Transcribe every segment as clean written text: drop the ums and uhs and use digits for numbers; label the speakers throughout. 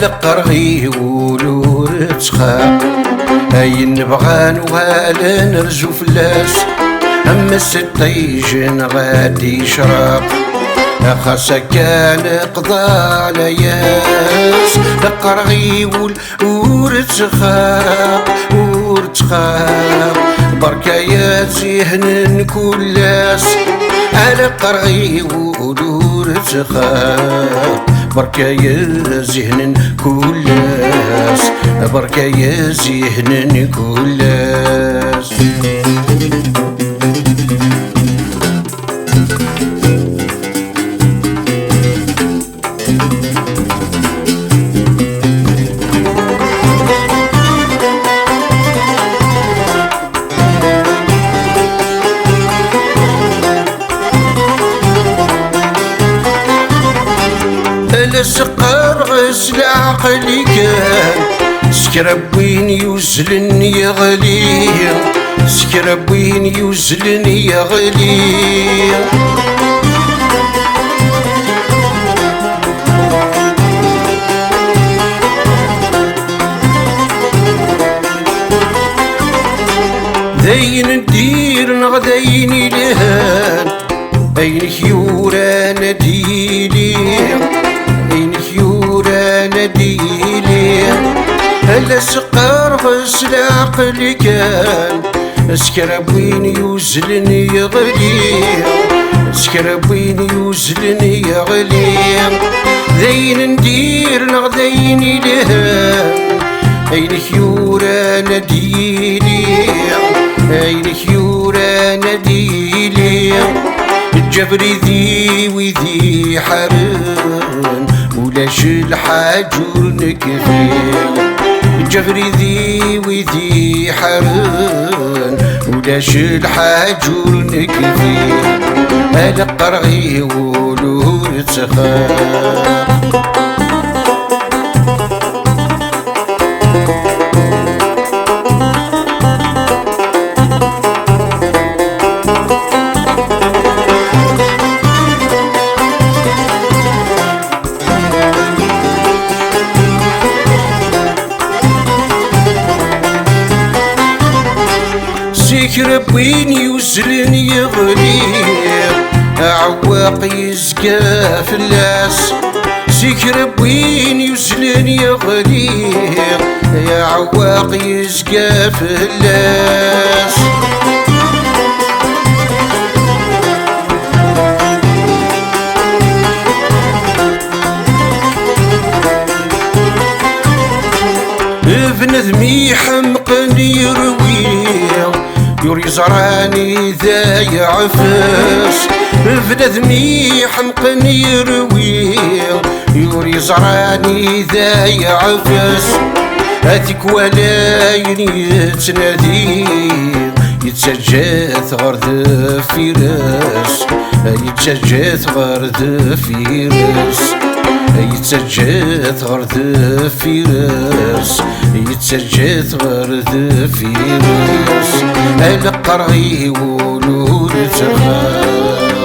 Speaker 1: القرغي ولور تخاق اين نبغى نوال نرجو فلاس اما السطيجن غادي يشرق خاصة كان قضى على ياس القرغي ولور تخاق بركة يا زهن كلاس على قرغي ولور تخاق بركة يا زهن كلاس بركة يا زهن كلاس السقر غسل عقلي كان سكرب وين يوزلن يغلي سكرب وين يوزلن يغلي ذين ندير نغذيني لهان أين خيورا نديلي أين خيورا نديلي هلا سقار غسل عقلي كان سكرب وين يوزلن يغلي سكرب وين يوزلن يغلي ذين ندير نغذيني لهان أين خيورا نديلي أين خيورا نديلي الجبري ذي وذي حرن ولاش الحاجور نكفير الجبري ذي وذي حرن ولاش الحاجور نكفير هلا قرغي ولور تخاف سكرب وين يوزلن يغلي عواق يزكى فلاس سكرب وين يوزلن يغلي يا عواق يزكى فلاس بنذمي حمقن يروي يوري زراني ذا يعفس بنذمي حمقن يروي يوري زراني ذا يعفس هاتيك ولاين يتنادي يتسجات غرد فراس يتسجات غرد فراس يتسجات غرد فراس يتسجات غرد فراس القرغي ولور تخاف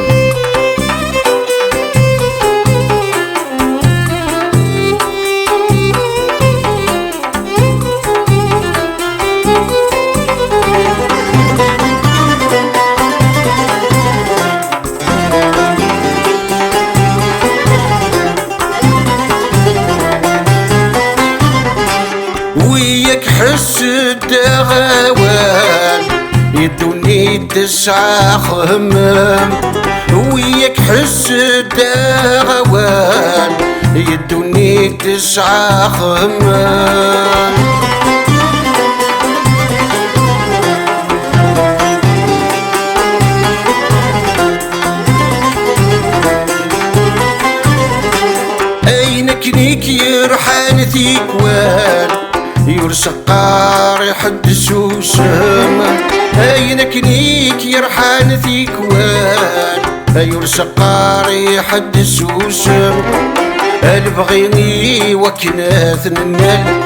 Speaker 1: وياك حس الدغوان يدوني تسعى خمام وياك حس الدغوان يدوني تسعى خمام يرسقار يحدث وسام نكنيك يرحان ثيكوان يرسقار يحدث وسام البغيني وكناث النال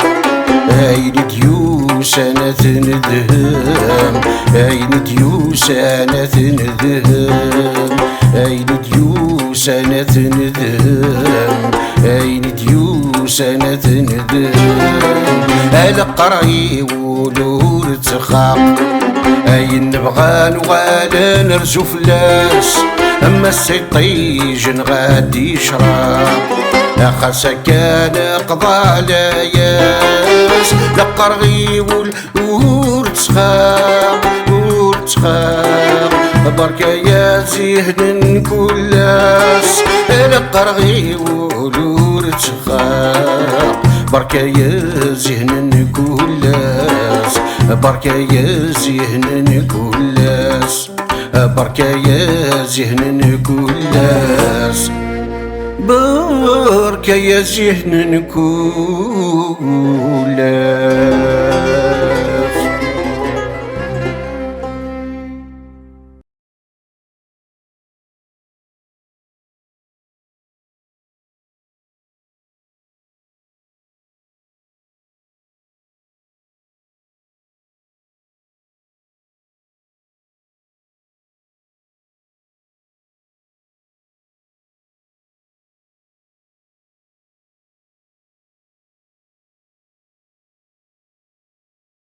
Speaker 1: عين ديوس انا تندهم عين ديوس انا تندهم عين ديوس انا تندهم عين ديوس انا تندهم القرعي ولور تخاق عين نبغى نغالا نرجو فلاس اما السيطيج غادي يشرب خاصة كان قضى لاياس لقرغي ورتخاق بركة يا زهن كلاس لقرغي ورتخاق بركة يا زهن كلاس بركة يا زهن كلاس بركة يا زهن كلاس بركة يا زهن كلاس